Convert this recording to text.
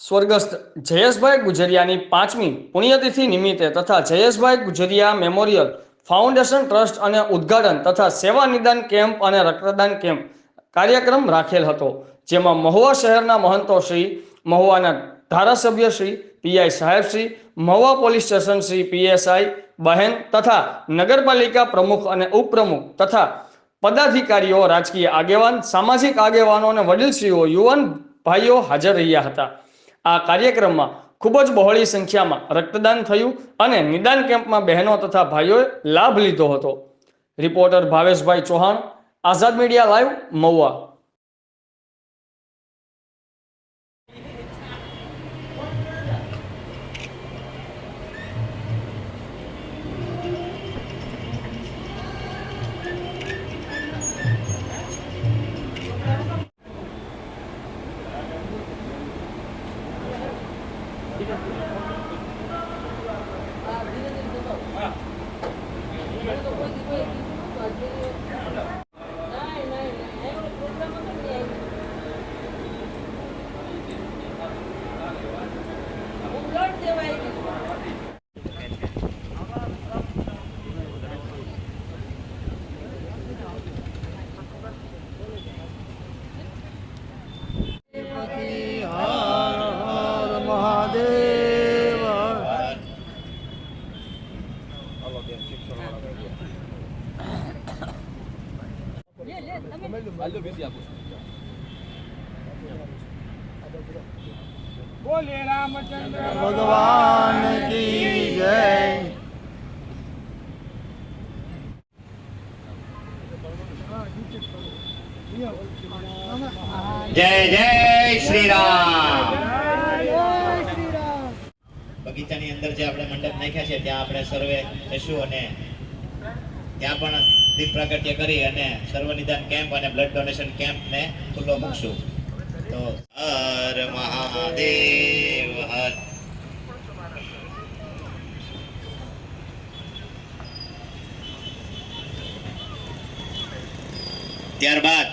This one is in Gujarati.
સ્વર્ગસ્થ જયેશભાઈ ગુજરિયાની 5મી પુણ્યતિથિ નિમિત્તે તથા Jayeshbhai Gujaria memorial foundation trust અને ઉદ્ઘાટન તથા સેવા નિદાન કેમ્પ અને રક્તદાન કેમ્પ કાર્યક્રમ રાખેલ હતો, જેમાં મહુવા શહેરના મહંતો શ્રી, મહુવાના ધારાસભ્ય શ્રી, પીઆઈ સાહેબ Shri, Mahuva police station Shri PSI બહેન તથા નગરપાલિકા પ્રમુખ અને ઉપપ્રમુખ તથા પદાધિકારીઓ, રાજકીય આગેવાન, સામાજિક આગેવાનો અને વડીલશ્રીઓ, યુવાન ભાઈઓ હાજર રહ્યા હતા। આ કાર્યક્રમમાં ખૂબ જ બહોળી સંખ્યામાં રક્તદાન થયું અને નિદાન કેમ્પમાં બહેનો તથા ભાઈઓએ લાભ લીધો હતો। રિપોર્ટર ભાવેશભાઈ ચૌહાણ, આઝાદ મીડિયા લાઈવ, મહુવા। बोले रामचंद्र भगवान की जय। जय जय श्री राम। બગીચાની અંદર જે આપણે મંડપ નાખ્યા છે ત્યાં આપણે સર્વે જશું અને ત્યાં પણ દીપ પ્રાગટ્ય કરી અને સર્વ નિદાન કેમ્પ અને બ્લડ ડોનેશન કેમ્પ ને ખુલ્લો મૂકશું। તો હર મહાદેવ હર। ત્યારબાદ